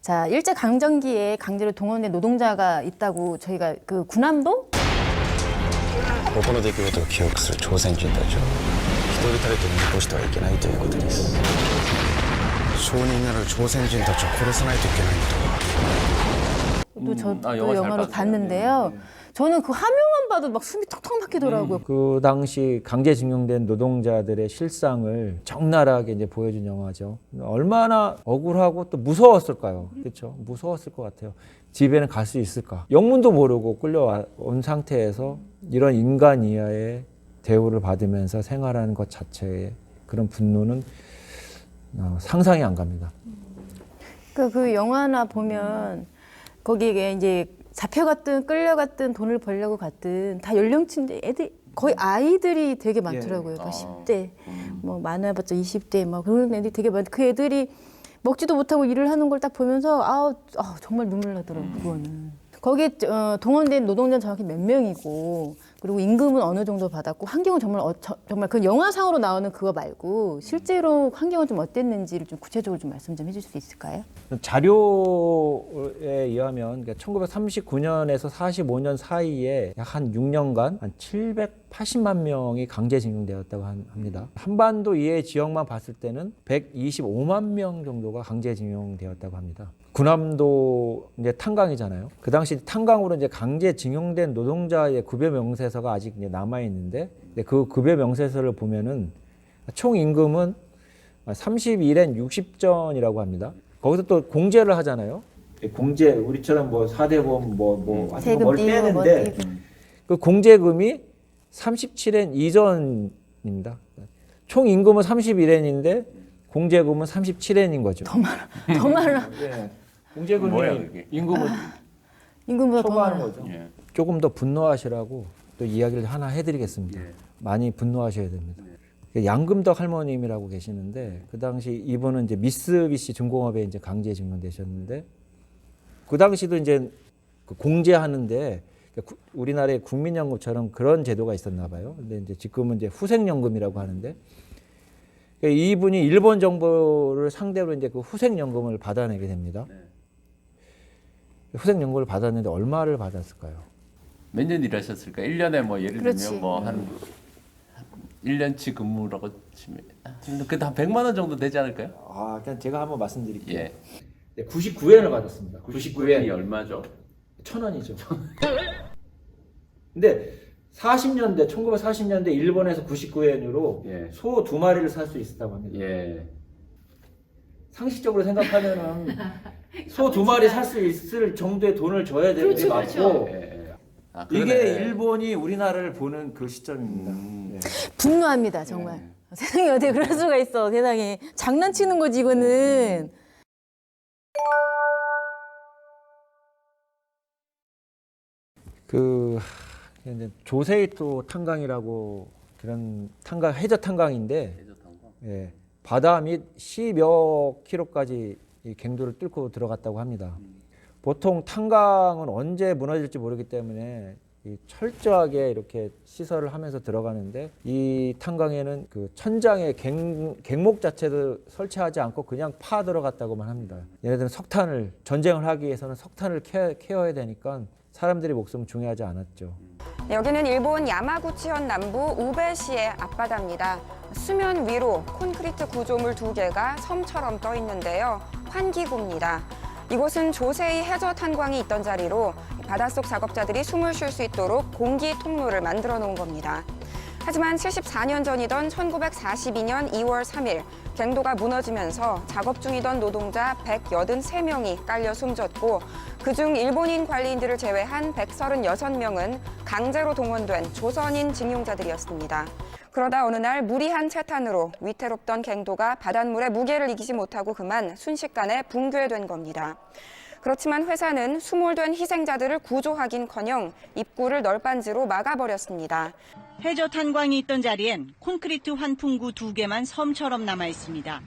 자, 일제강점기에 강제로 동원된 노동자가 있다고 저희가 그 군함도 ここの出来事を記憶する朝鮮人たちを一人たりと見残してはいけないということです証人なる朝鮮人たちを殺さないといけないんだ 또 저도 영화 잘 영화로 봤어요. 봤는데요. 저는 그 화면만 봐도 막 숨이 턱턱 막히더라고요. 그 당시 강제징용된 노동자들의 실상을 적나라하게 이제 보여준 영화죠. 얼마나 억울하고 또 무서웠을까요? 그렇죠? 무서웠을 것 같아요. 집에는 갈 수 있을까? 영문도 모르고 끌려온 상태에서 이런 인간 이하의 대우를 받으면서 생활하는 것 자체의 그런 분노는 상상이 안 갑니다. 그 영화나 보면 거기에 이제 잡혀갔든 끌려갔든 돈을 벌려고 갔든 다 연령층인데 애들 거의 아이들이 되게 많더라고요. 막 10대, 뭐 많아봤자 20대 막 그런 애들이 되게 많. 그 애들이 먹지도 못하고 일을 하는 걸 딱 보면서 정말 눈물 나더라고요. 그거는. 거기에 동원된 노동자는 정확히 몇 명이고 그리고 임금은 어느 정도 받았고 환경은 정말 그 영화상으로 나오는 그거 말고 실제로 환경은 좀 어땠는지를 좀 구체적으로 좀 말씀 좀 해줄 수 있을까요? 자료에 의하면 1939년에서 45년 사이에 약 한 6년간 한 780만 명이 강제징용되었다고 합니다. 한반도 이외의 지역만 봤을 때는 125만 명 정도가 강제징용되었다고 합니다. 군함도 이제 탄광이잖아요. 그 당시 탄광으로 이제 강제징용된 노동자의 급여 명세서가 아직 이제 남아 있는데 그 급여 명세서를 보면은 총 임금은 31엔 60전이라고 합니다. 거기서 또 공제를 하잖아요. 공제 우리처럼 뭐 4대보험 뭘 떼는데 그 공제금이 37엔 2전입니다. 총 임금은 31엔인데 공제금은 37엔인 거죠. 더 많아. 네. 공제금이 뭐야, 그게? 임금을 임금보다 더 초과하는 많아. 거죠. 예. 조금 더 분노하시라고 또 이야기를 하나 해드리겠습니다. 많이 분노하셔야 됩니다. 양금덕 할머님이라고 계시는데 그 당시 이분은 이제 미쓰비시 중공업에 이제 강제징용되셨는데 그 당시도 이제 그 공제하는데 우리나라의 국민연금처럼 그런 제도가 있었나 봐요. 근데 이제 지금은 이제 후생연금이라고 하는데 이분이 일본 정부를 상대로 이제 그 후생연금을 받아내게 됩니다. 후생연금을 받았는데 얼마를 받았을까요? 몇 년 일하셨을까? 1년에 뭐 예를 그렇지. 들면 뭐 한 1년치 근무라고 치면 그래도 한 100만 원 정도 되지 않을까요? 그냥 제가 한번 말씀드릴게요. 예. 99엔을 받았습니다. 99엔이 얼마죠? 1,000원이죠. 근데 1940년대 일본에서 99엔으로 예. 소 2마리를 살 수 있었다고 합니다. 예. 상식적으로 생각하면은 소 2마리 살 수 있을 정도의 돈을 줘야 되는 게 맞고 예. 아, 이게 그러네. 일본이 우리나라를 보는 그 시점입니다. 예. 분노합니다, 정말. 세상에 어떻게 그럴 수가 있어, 세상에. 장난치는 거지, 이거는. 이제 조세이토 탄광이라고 그런 탄광 해저 탄광인데 예, 바다 및 10여 킬로까지 이 갱도를 뚫고 들어갔다고 합니다. 보통 탄광은 언제 무너질지 모르기 때문에 이 철저하게 이렇게 시설을 하면서 들어가는데 이 탄광에는 그 천장에 갱목 자체도 설치하지 않고 그냥 파 들어갔다고만 합니다. 얘네들은 석탄을 전쟁을 하기 위해서는 석탄을 케어해야 되니까 사람들의 목숨은 중요하지 않았죠. 여기는 일본 야마구치현 남부 우베시의 앞바다입니다. 수면 위로 콘크리트 구조물 2개가 섬처럼 떠 있는데요. 환기구입니다. 이곳은 조세이 해저 탄광이 있던 자리로 바닷속 작업자들이 숨을 쉴 수 있도록 공기 통로를 만들어 놓은 겁니다. 하지만 74년 전이던 1942년 2월 3일 갱도가 무너지면서 작업 중이던 노동자 183명이 깔려 숨졌고 그중 일본인 관리인들을 제외한 136명은 강제로 동원된 조선인 징용자들이었습니다. 그러다 어느 날 무리한 채탄으로 위태롭던 갱도가 바닷물의 무게를 이기지 못하고 그만 순식간에 붕괴된 겁니다. 그렇지만 회사는 수몰된 희생자들을 구조하긴커녕 입구를 널빤지로 막아버렸습니다. 해저 탄광이 있던 자리엔 콘크리트 환풍구 2개만 섬처럼 남아 있습니다.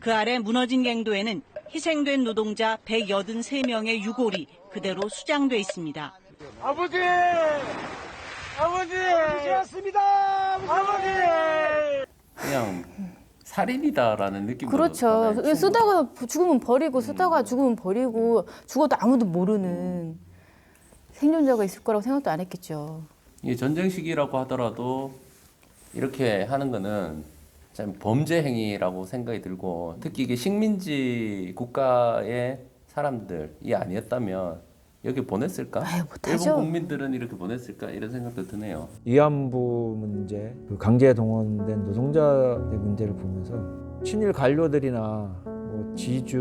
그 아래 무너진 갱도에는 희생된 노동자 183명의 유골이 그대로 수장돼 있습니다. 아버지! 아버지! 아버지였습니다! 아버지! 그냥 살인이다라는 느낌으로 그렇죠. 받아요. 쓰다가 죽으면 버리고 쓰다가 죽으면 버리고 죽어도 아무도 모르는 생존자가 있을 거라고 생각도 안 했겠죠. 이게 전쟁 시기라고 하더라도 이렇게 하는 거는 참 범죄 행위라고 생각이 들고 특히 이게 식민지 국가의 사람들이 아니었다면 여기 보냈을까? 아유, 못하죠. 일본 국민들은 이렇게 보냈을까? 이런 생각도 드네요. 위안부 문제, 그 강제 동원된 노동자의 문제를 보면서 친일 관료들이나 뭐 지주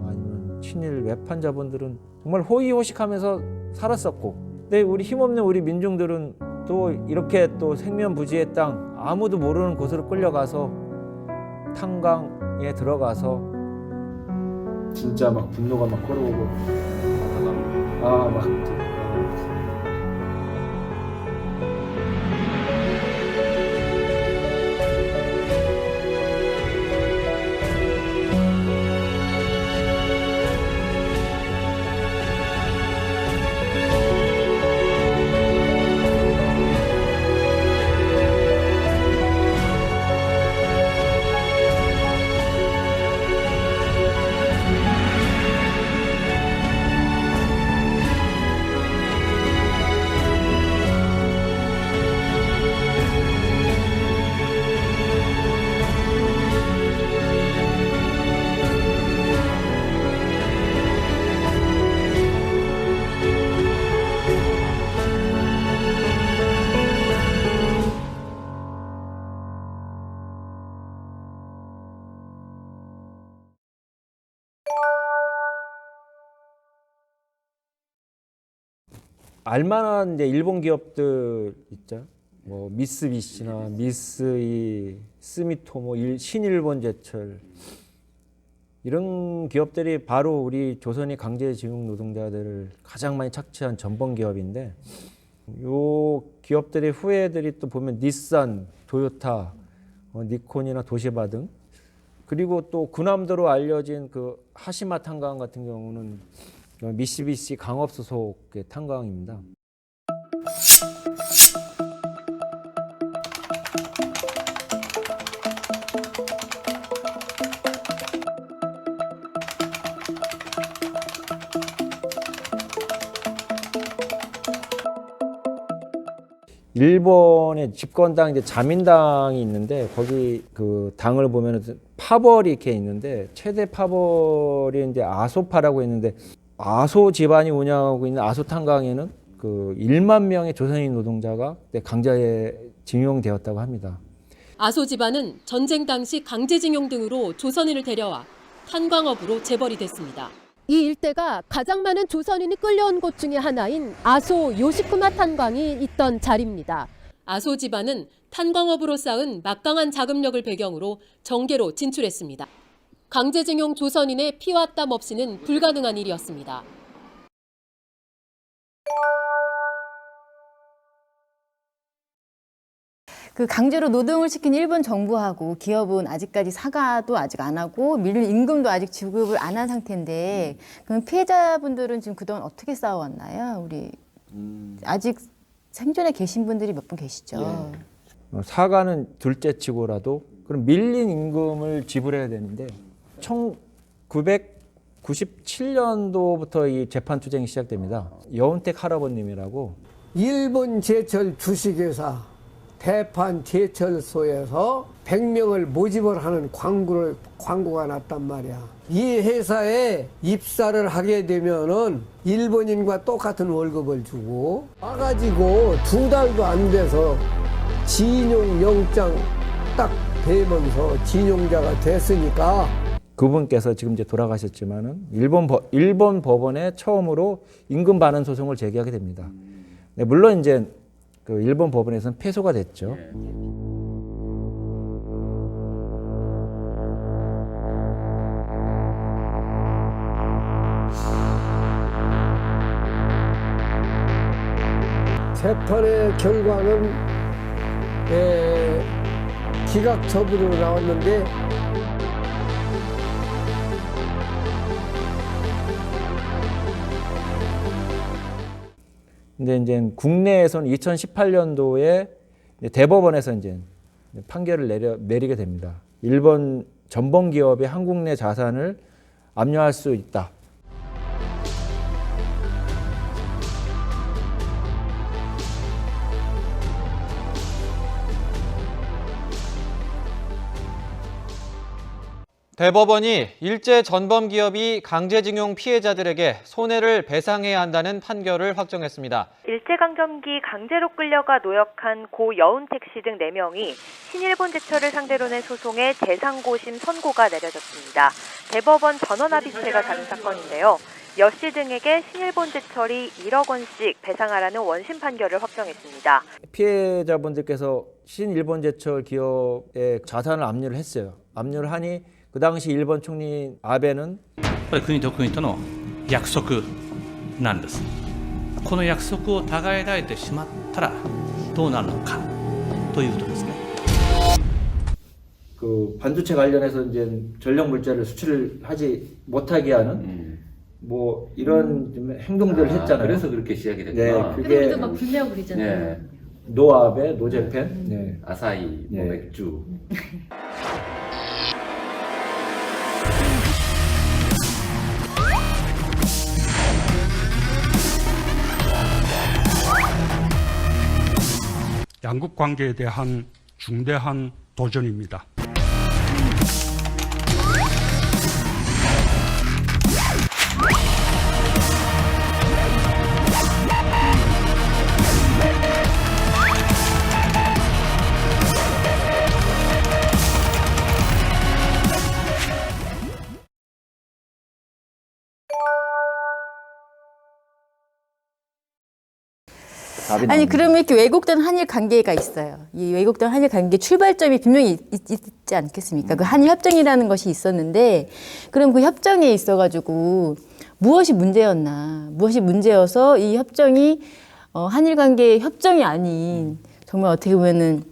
아니면 친일 외판자분들은 정말 호의호식하면서 살았었고, 근데 우리 힘없는 우리 민중들은 또 이렇게 또 생면부지의 땅, 아무도 모르는 곳으로 끌려가서 탄광에 들어가서 진짜 막 분노가 막 끓어오고 막 알만한 이제 일본 기업들 있죠. 뭐 미쓰비시나 미쓰이, 스미토모, 신일본제철 이런 기업들이 바로 우리 조선의 강제징용 노동자들을 가장 많이 착취한 전범 기업인데, 요 기업들의 후예들이 또 보면 닛산, 도요타, 니콘이나 도시바 등, 그리고 또 군함도로 알려진 그 하시마 탄광 같은 경우는 미쓰비시 강업 소속의 탄광입니다. 일본의 집권당 이제 자민당이 있는데, 거기 그 당을 보면은 파벌이 이렇게 있는데, 최대 파벌이 이제 아소파라고 있는데, 아소 집안이 운영하고 있는 아소 탄광에는 그 1만 명의 조선인 노동자가 강제에 징용되었다고 합니다. 아소 집안은 전쟁 당시 강제징용 등으로 조선인을 데려와 탄광업으로 재벌이 됐습니다. 이 일대가 가장 많은 조선인이 끌려온 곳 중에 하나인 아소 요시쿠마 탄광이 있던 자리입니다. 아소 집안은 탄광업으로 쌓은 막강한 자금력을 배경으로 정계로 진출했습니다. 강제징용 조선인의 피와 땀 없이는 불가능한 일이었습니다. 그 강제로 노동을 시킨 일본 정부하고 기업은 아직까지 사과도 아직 안 하고 밀린 임금도 아직 지급을 안 한 상태인데, 그럼 피해자분들은 지금 그동안 어떻게 싸워왔나요? 우리 아직 생존에 계신 분들이 몇 분 계시죠? 사과는 둘째치고라도 그럼 밀린 임금을 지불해야 되는데, 1997년도부터 이 재판 투쟁이 시작됩니다. 여운택 할아버님이라고 일본 제철 주식회사 대판 제철소에서 100명을 모집을 하는 광고가 났단 말이야. 이 회사에 입사를 하게 되면은 일본인과 똑같은 월급을 주고, 와가지고 2달도 안 돼서 징용 영장 딱 되면서 징용자가 됐으니까, 그분께서 지금 이제 돌아가셨지만은 일본 법원에 처음으로 임금 반환 소송을 제기하게 됩니다. 네, 물론 이제 그 일본 법원에서는 패소가 됐죠. 재판의 결과는 기각 처분으로 나왔는데, 근데 이제 국내에서는 2018년도에 대법원에서 이제 판결을 내리게 됩니다. 일본 전범 기업의 한국 내 자산을 압류할 수 있다. 대법원이 일제 전범 기업이 강제징용 피해자들에게 손해를 배상해야 한다는 판결을 확정했습니다. 일제강점기 강제로 끌려가 노역한 고 여운택 씨 등 4명이 신일본 제철을 상대로 낸 소송의 재상고심 선고가 내려졌습니다. 대법원 전원합의체가 다른 사건인데요. 여 씨 등에게 신일본 제철이 1억 원씩 배상하라는 원심 판결을 확정했습니다. 피해자분들께서 신일본 제철 기업의 자산을 압류를 했어요. 압류를 하니 그 당시 일본 총리 아베는 これ国と国との約束なんです。この約束を違えられてしまったらどうなるのかということですね。 그 반도체 관련해서 이제 전력 물자를 수출을 하지 못하게 하는 뭐 이런 좀 행동들을 했잖아요. 그래서 그렇게 시작이 됐구나. 네, 그게 막 불매불이잖아요. 네. 노아베, 노제펜, 네. 아사히, 뭐 네. 맥주. 양국 관계에 대한 중대한 도전입니다. 아니 그러면 이렇게 왜곡된 한일 관계가 있어요. 이 왜곡된 한일 관계 출발점이 분명히 있지 않겠습니까? 그 한일 협정이라는 것이 있었는데 그럼 그 협정에 있어가지고 무엇이 문제였나? 무엇이 문제여서 이 협정이 한일 관계의 협정이 아닌 정말 어떻게 보면은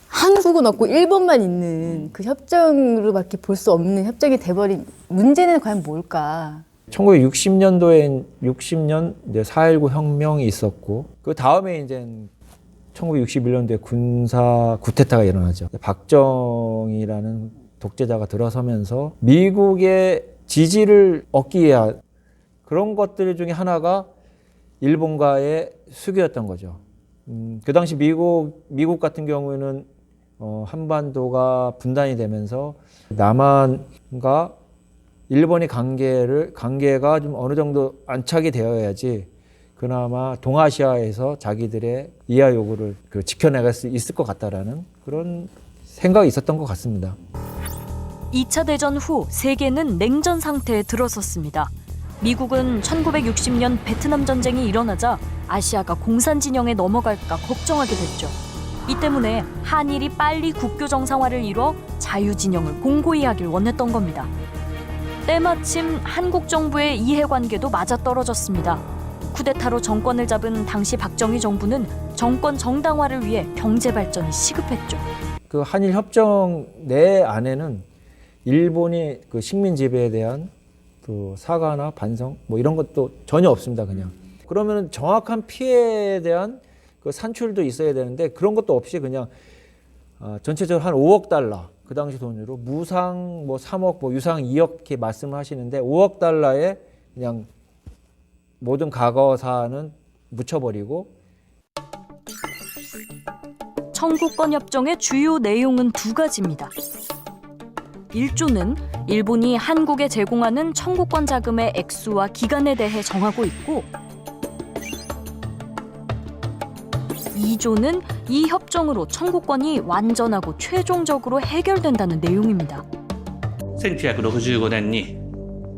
한국은 없고 일본만 있는 그 협정으로밖에 볼 수 없는 협정이 돼버린 문제는 과연 뭘까? 1960년도에 60년 이제 4.19 혁명이 있었고 그 다음에 이제 1961년도에 군사 쿠데타가 일어나죠. 박정희라는 독재자가 들어서면서 미국의 지지를 얻기 위한 그런 것들 중에 하나가 일본과의 수교였던 거죠. 그 당시 미국 같은 경우에는 한반도가 분단이 되면서 남한과 일본의 관계가 좀 어느 정도 안착이 되어야지 그나마 동아시아에서 자기들의 이하 요구를 지켜나갈 수 있을 것 같다라는 그런 생각이 있었던 것 같습니다. 2차 대전 후 세계는 냉전 상태에 들어섰습니다. 미국은 1960년 베트남 전쟁이 일어나자 아시아가 공산 진영에 넘어갈까 걱정하게 됐죠. 이 때문에 한일이 빨리 국교 정상화를 이뤄 자유 진영을 공고히 하길 원했던 겁니다. 때마침 한국 정부의 이해관계도 맞아떨어졌습니다. 쿠데타로 정권을 잡은 당시 박정희 정부는 정권 정당화를 위해 경제 발전이 시급했죠. 그 한일 협정 내 안에는 일본이 그 식민 지배에 대한 그 사과나 반성 뭐 이런 것도 전혀 없습니다. 그냥 그러면 정확한 피해에 대한 그 산출도 있어야 되는데 그런 것도 없이 그냥 전체적으로 한 5억 달러 그 당시 돈으로 무상 뭐 3억 뭐 유상 2억 이렇게 말씀을 하시는데 5억 달러에 그냥 모든 과거 사안은 묻혀버리고. 청구권 협정의 주요 내용은 두 가지입니다. 1조는 일본이 한국에 제공하는 청구권 자금의 액수와 기간에 대해 정하고 있고 2조는 이 협정으로 청구권이 완전하고 최종적으로 해결된다는 내용입니다. 1965年に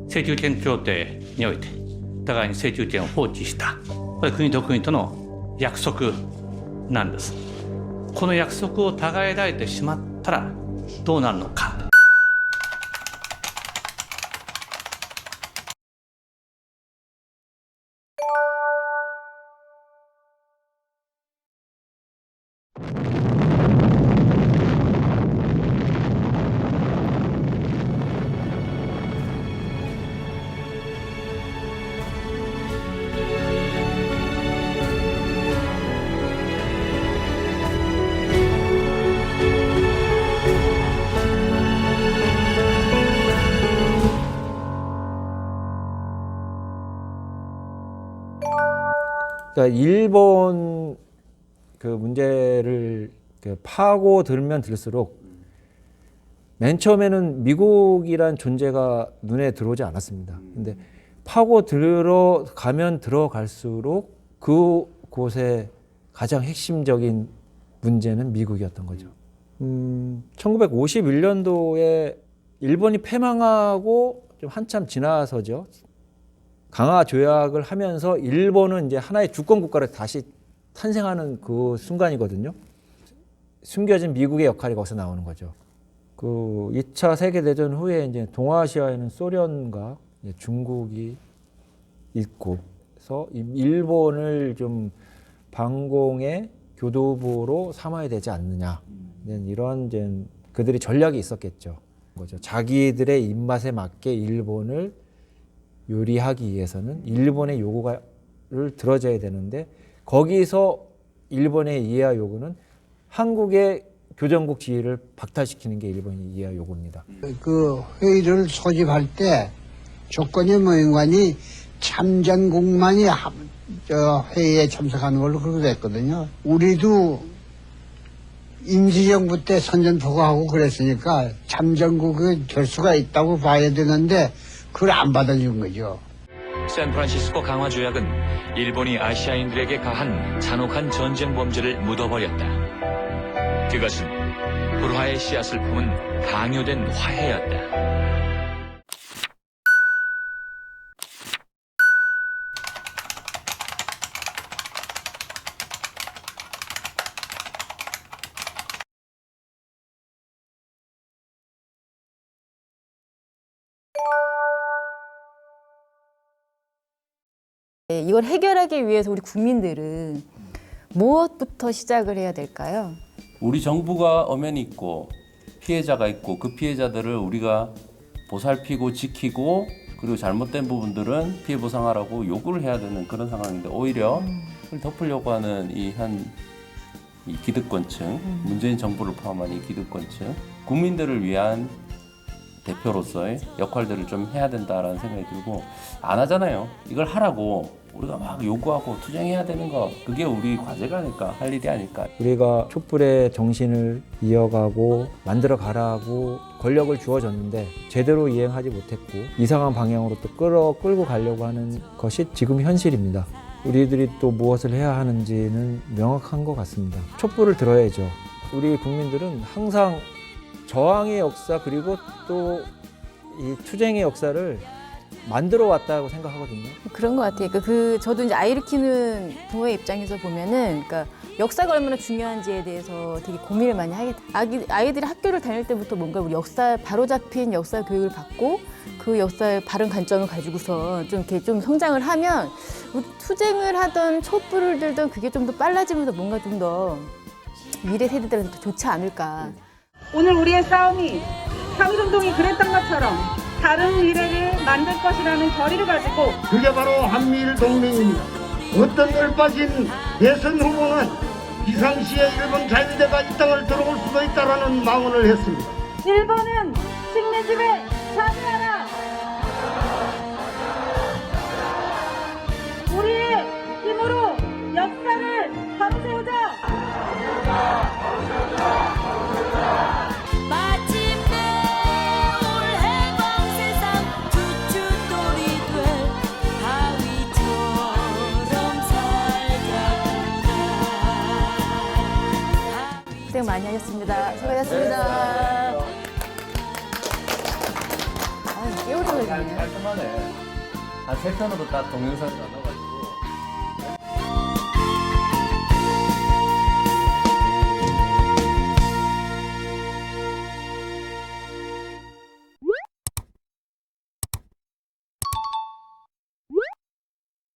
請求権協定において互いに請求権を放棄した。これ国と国との約束なんです。この約束を違えられてしまったらどうなるのか。 그러니까 일본 그 문제를 파고 들면 들수록 맨 처음에는 미국이란 존재가 눈에 들어오지 않았습니다. 근데 파고 들어가면 들어갈수록 그곳의 가장 핵심적인 문제는 미국이었던 거죠. 1951년도에 일본이 패망하고 좀 한참 지나서죠. 강화 조약을 하면서 일본은 이제 하나의 주권 국가로 다시 탄생하는 그 순간이거든요. 숨겨진 미국의 역할이 거기서 나오는 거죠. 그 2차 세계대전 후에 이제 동아시아에는 소련과 중국이 있고, 그래서 일본을 좀 방공의 교두보로 삼아야 되지 않느냐. 이런 이제 그들이 전략이 있었겠죠. 거죠. 자기들의 입맛에 맞게 일본을 요리하기 위해서는 일본의 요구를 들어줘야 되는데, 거기서 일본의 이해와 요구는 한국의 교정국 지위를 박탈시키는 게 일본의 이해와 요구입니다. 그 회의를 소집할 때 조건이 뭐인가니 참전국만이 회의에 참석하는 걸로 그렇게 됐거든요. 우리도 임시정부 때 선전포고하고 그랬으니까 참전국이 될 수가 있다고 봐야 되는데 그걸 안 받아준 거죠. 샌프란시스코 강화 조약은 일본이 아시아인들에게 가한 잔혹한 전쟁 범죄를 묻어버렸다. 그것은 불화의 씨앗을 품은 강요된 화해였다. 이걸 해결하기 위해서 우리 국민들은 무엇부터 시작을 해야 될까요? 우리 정부가 엄연히 있고 피해자가 있고 그 피해자들을 우리가 보살피고 지키고 그리고 잘못된 부분들은 피해 보상하라고 요구를 해야 되는 그런 상황인데 오히려 그걸 덮으려고 하는 이 기득권층, 문재인 정부를 포함한 이 기득권층, 국민들을 위한 대표로서의 역할들을 좀 해야 된다라는 생각이 들고 안 하잖아요. 이걸 하라고 우리가 막 요구하고 투쟁해야 되는 거 그게 우리 과제가 아닐까, 할 일이 아닐까. 우리가 촛불의 정신을 이어가고 만들어 가라고 권력을 주어졌는데 제대로 이행하지 못했고 이상한 방향으로 또 끌고 가려고 하는 것이 지금 현실입니다. 우리들이 또 무엇을 해야 하는지는 명확한 것 같습니다. 촛불을 들어야죠. 우리 국민들은 항상 저항의 역사 그리고 또 이 투쟁의 역사를 만들어 왔다고 생각하거든요. 그런 것 같아요. 저도 이제 아이를 키우는 부모의 입장에서 보면은, 그러니까 역사가 얼마나 중요한지에 대해서 되게 고민을 많이 하겠다. 아이들이 학교를 다닐 때부터 뭔가 우리 역사 바로 잡힌 역사 교육을 받고 그 역사의 바른 관점을 가지고서 좀 이렇게 좀 성장을 하면 투쟁을 하던 촛불을 들던 그게 좀 더 빨라지면서 뭔가 좀 더 미래 세대들한테 좋지 않을까. 오늘 우리의 싸움이 삼성동이 그랬던 것처럼 다른 미래를 만들 것이라는 결의를 가지고 그게 바로 한미일 동맹입니다. 어떤 걸 빠진 대선 후보는 비상시에 일본 자위대가 이 땅을 들어올 수도 있다라는 망언을 했습니다. 일본은 식민지배 참여하라. 우리의 힘으로 역사를 바로 세우자. 고생 많이 하셨습니다. 수고하셨습니다. 깨우쳐 깔끔하네. 한 3편으로 딱 동영상